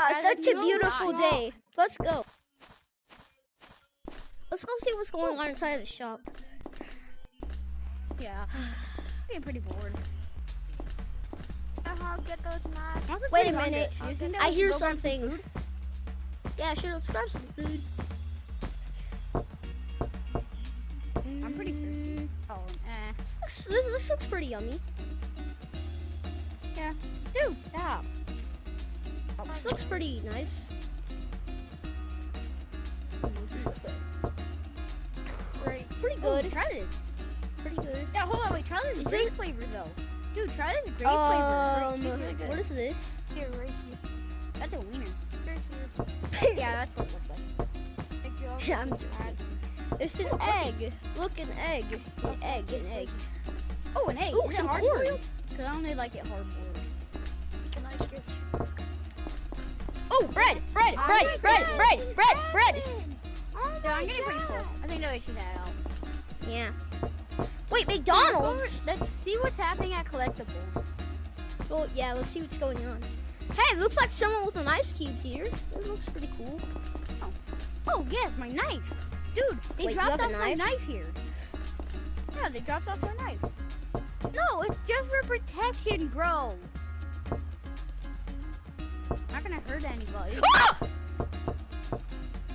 It's such a beautiful day. Let's go. Let's go see what's going on inside of the shop. Yeah. I'm getting pretty bored. I'll get those knives. Wait a minute. I hear something. Yeah, sure, let's grab some food. I'm pretty thirsty. Oh, This looks pretty yummy. Yeah. Dude, stop. This looks pretty nice. Great. Pretty good. Ooh, try this. Pretty good. Yeah, hold on, wait. Try this Is grape it- flavor though. Dude, try this grape flavor. It's really good. What is this? Here, right here. That's a wiener. Here. Yeah, that's what it looks like. Thank you. Yeah, I'm joking. It's an egg. Look, an egg. An egg. An egg. Oh, an egg. Ooh, Is it some hard corn. boiled? Cause I only like it hard boiled. Can I get? Oh, bread. Bread. Oh Bread. my Bread. God. Bread. Bread. Bread. Oh Yeah, my I'm getting pretty full. God. I think nobody should that out. Yeah. Wait, McDonald's. Let's see what's happening at collectibles. Well, yeah, let's see what's going on. Hey, it looks like someone with an ice cubes here. This looks pretty cool. Oh, yes, my knife. Dude, they Wait, you dropped have a off my knife? knife here. Yeah, they dropped off my knife. No, it's just for protection, bro. Not gonna hurt anybody. Ah!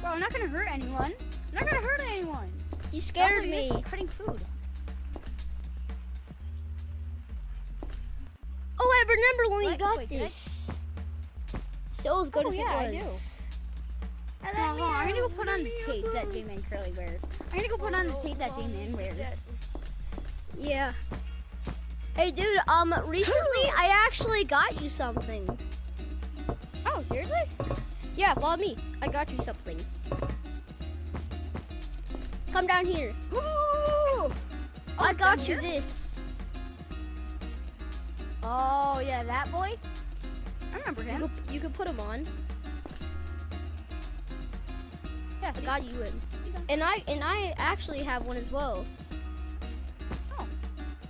Bro, I'm not gonna hurt anyone. I'm not gonna hurt anyone. You scared Also, you're me. just cutting food. Oh, I remember when we What? got Wait, did I- this. So as good Oh, as yeah, I it was. Hold on, I'm gonna go put on the tape that J-Man Curly wears. I'm gonna go put on the tape that J-Man wears. Yeah. Hey, dude. Recently I actually got you something. Oh, seriously? Yeah, follow me. I got you something. Come down here. Ooh! I got down you here? this. Oh, yeah, that boy? I remember him. You could put him on. Yeah, I see? got you in. Okay. And I actually have one as well.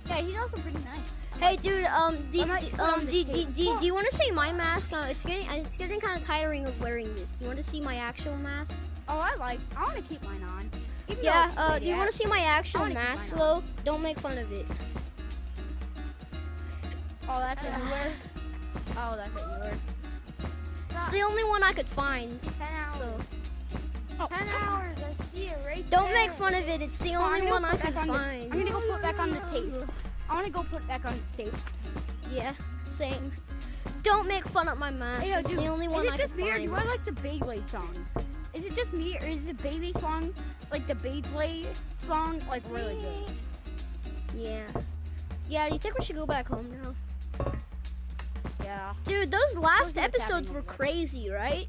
Yeah, he's also pretty nice. Hey, dude. Do I might put on the tape. you want to see my mask? It's getting kind of tiring of wearing this. Do you want to see my actual mask? Oh, I want to keep mine on. Even Yeah. though it's Do you want to see my actual wanna keep mask mine though? Don't make fun of it. Oh, that's what you wear? Oh, that's what you wear. It's the only one I could find. 10 hours. So 10 hours. I see it right don't there. make fun of it. It's the Oh, I'm only gonna one go I put could back on the- find. I'm gonna go put back on the tape. I want to go put back on the tape. Yeah, same. Don't make fun of my mask. Hey, yo, It's dude, the only one is I it could just me or find. do I like the Beyblade song? Is it just me or is the Beyblade song, like the Beyblade song, like really good? Yeah. Yeah, do you think we should go back home now? Yeah. Dude, those last Those are episodes happening were over there. crazy, right?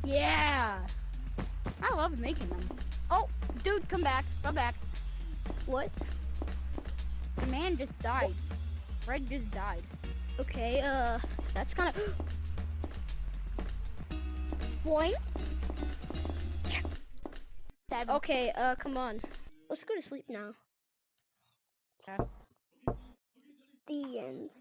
Yeah. I love making them. Oh, dude, come back. Come back. What? The man just died. Red just died. Okay, that's kind of... Boing. Okay, come on. Let's go to sleep now. Okay. The end.